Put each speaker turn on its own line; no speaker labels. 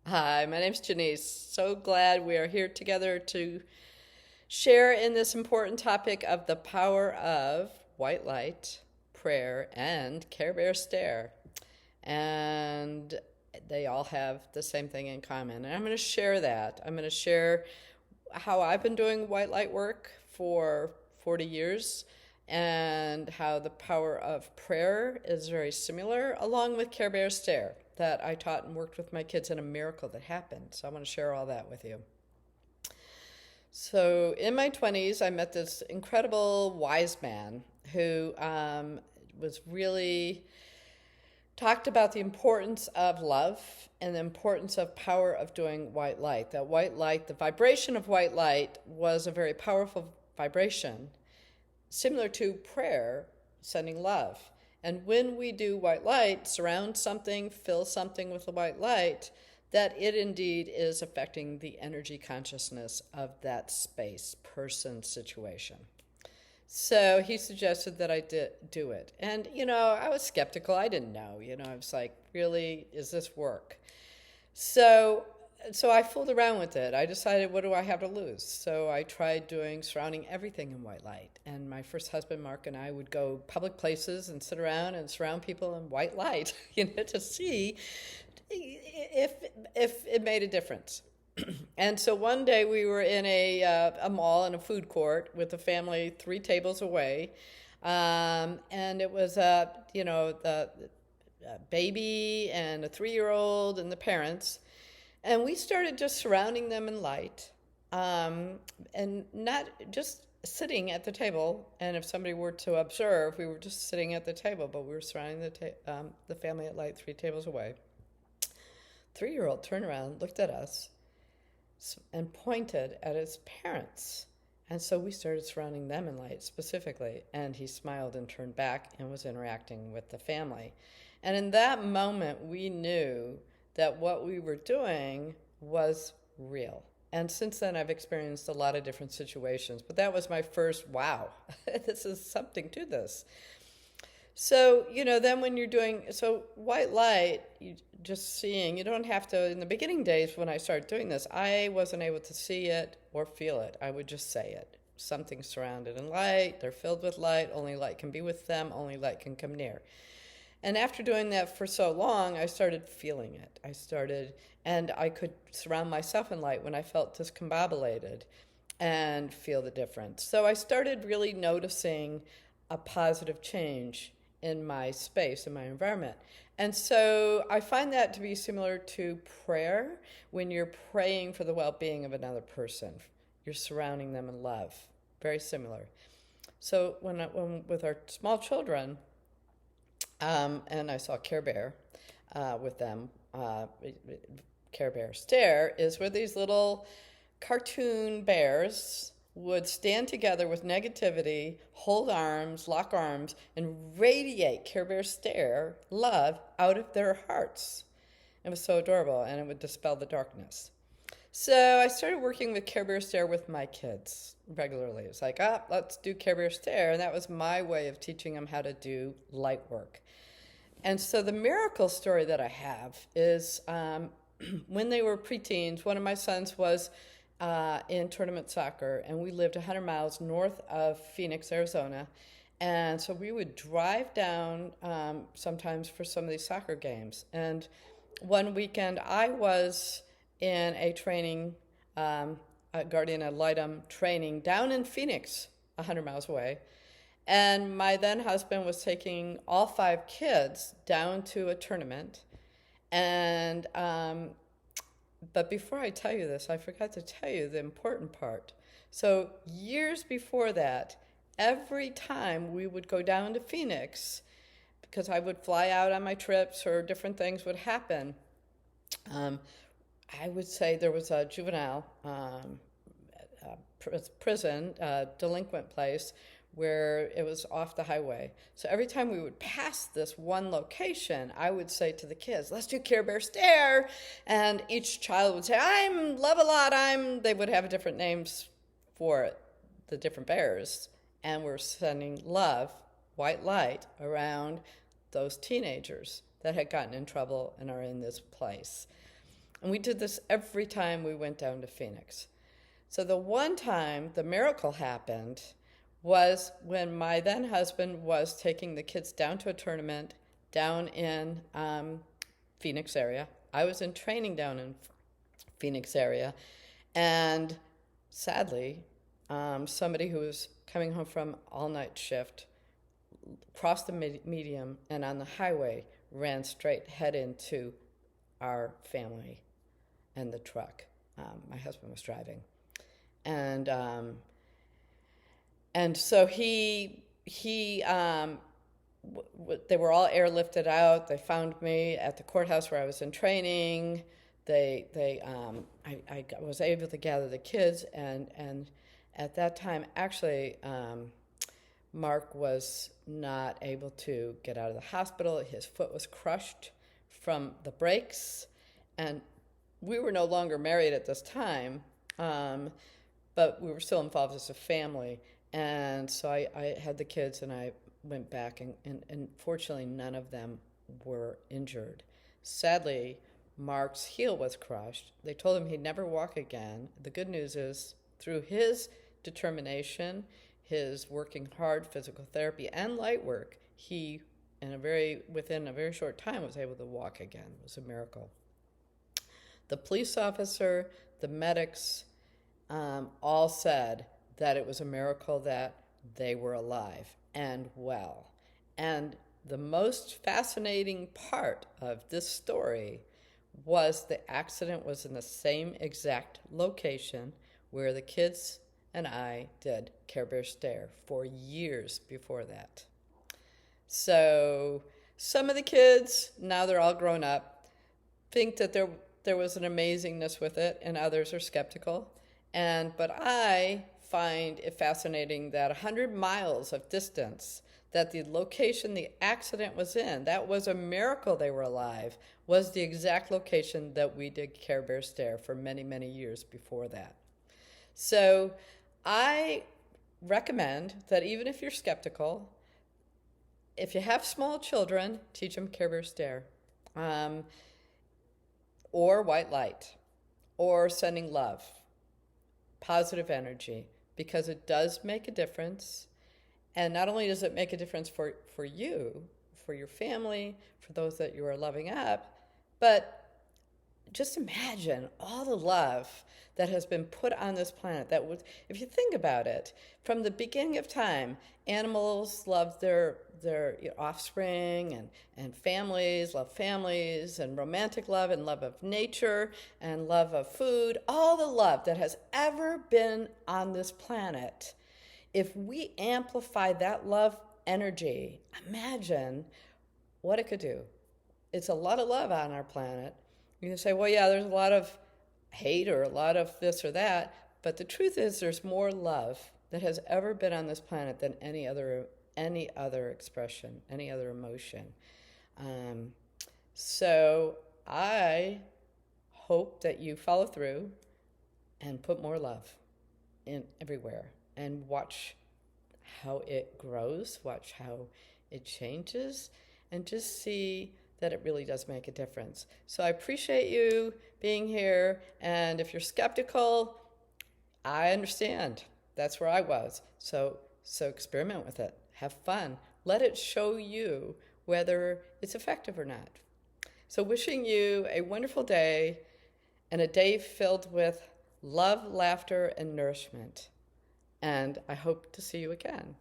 Hi, my name's Janese. So glad we are here together to share in this important topic of the power of white light, prayer, and Care Bear Stare. And they all have the same thing in common. And I'm going to share that. I'm going to share how I've been doing white light work for 40 years and how the power of prayer is very similar, along with Care Bear Stare that I taught and worked with my kids in a miracle that happened. So I want to share all that with you. So in my 20s, I met this incredible wise man who was really talked about the importance of love and the importance of power of doing white light. That white light, the vibration of white light was a very powerful vibration, similar to prayer, sending love. And when we do white light, surround something, fill something with the white light, that it indeed is affecting the energy consciousness of that space, person, situation. So he suggested that I do it. And, I was skeptical. I didn't know. I was like, really, is this work? So I fooled around with it. I decided, what do I have to lose? So I tried surrounding everything in white light. And my first husband, Mark, and I would go public places and sit around and surround people in white light, to see if it made a difference. And so one day we were in a mall in a food court with a family 3 tables away, and it was the baby and a 3-year-old and the parents, and we started just surrounding them in light, and not just sitting at the table. And if somebody were to observe, we were just sitting at the table, but we were surrounding the family at light 3 tables away. 3-year-old turned around, looked at us, and pointed at his parents. And so we started surrounding them in light specifically. And he smiled and turned back and was interacting with the family. And in that moment, we knew that what we were doing was real. And since then, I've experienced a lot of different situations. But that was my first, wow, this is something to this. So, then when you're doing, white light, just seeing, you don't have to, in the beginning days when I started doing this, I wasn't able to see it or feel it. I would just say it. Something's surrounded in light, they're filled with light, only light can be with them, only light can come near. And after doing that for so long, I started feeling it. And I could surround myself in light when I felt discombobulated and feel the difference. So I started really noticing a positive change in my space, in my environment. And so I find that to be similar to prayer. When you're praying for the well-being of another person, you're surrounding them in love. Very similar. So when with our small children, and I saw Care Bear with them, Care Bear Stare is where these little cartoon bears would stand together with negativity, hold arms, lock arms, and radiate Care Bear Stare love out of their hearts. It was so adorable, and it would dispel the darkness. So I started working with Care Bear Stare with my kids regularly. It was like, let's do Care Bear Stare, and that was my way of teaching them how to do light work. And so the miracle story that I have is when they were preteens, one of my sons was in tournament soccer, and we lived 100 miles north of Phoenix, Arizona. And so we would drive down sometimes for some of these soccer games. And one weekend I was in a training, a guardian ad litem training down in Phoenix, 100 miles away. And my then husband was taking all 5 kids down to a tournament. And but before I tell you this, I forgot to tell you the important part. So years before that, every time we would go down to Phoenix, because I would fly out on my trips or different things would happen, I would say there was a juvenile prison, delinquent place, where it was off the highway. So every time we would pass this one location, I would say to the kids, let's do Care Bear Stare. And each child would say, I'm Love-A-Lot, they would have different names for the different bears. And we're sending love, white light, around those teenagers that had gotten in trouble and are in this place. And we did this every time we went down to Phoenix. So the one time the miracle happened was when my then husband was taking the kids down to a tournament down in Phoenix area. I was in training down in Phoenix area. And sadly, somebody who was coming home from all-night shift crossed the medium and on the highway ran straight head into our family and the truck my husband was driving. And so they were all airlifted out. They found me at the courthouse where I was in training. I was able to gather the kids, and at that time, actually, Mark was not able to get out of the hospital. His foot was crushed from the brakes, and we were no longer married at this time, but we were still involved as a family. And so I had the kids, and I went back, and fortunately, none of them were injured. Sadly, Mark's heel was crushed. They told him he'd never walk again. The good news is, through his determination, his working hard, physical therapy, and light work, he, within a very short time, was able to walk again. It was a miracle. The police officer, the medics, all said that it was a miracle that they were alive and well. And the most fascinating part of this story was the accident was in the same exact location where the kids and I did Care Bear Stare for years before that. So some of the kids, now they're all grown up, think that there was an amazingness with it, and others are skeptical. But I find it fascinating that 100 miles of distance, that the location the accident was in, that was a miracle they were alive, was the exact location that we did Care Bear Stare for many, many years before that. So I recommend that even if you're skeptical, if you have small children, teach them Care Bear Stare, or white light, or sending love, positive energy, because it does make a difference. And not only does it make a difference for you, for your family, for those that you are loving up, but just imagine all the love that has been put on this planet. That was, if you think about it, from the beginning of time, animals loved their offspring, and families love families, and romantic love, and love of nature, and love of food, all the love that has ever been on this planet. If we amplify that love energy, imagine what it could do. It's a lot of love on our planet. You can say, well, yeah, there's a lot of hate or a lot of this or that, but the truth is there's more love that has ever been on this planet than any other expression, any other emotion. So I hope that you follow through and put more love in everywhere, and watch how it grows, watch how it changes, and just see that it really does make a difference. So I appreciate you being here, and if you're skeptical, I understand. That's where I was. So experiment with it. Have fun. Let it show you whether it's effective or not. So wishing you a wonderful day, and a day filled with love, laughter, and nourishment. And I hope to see you again.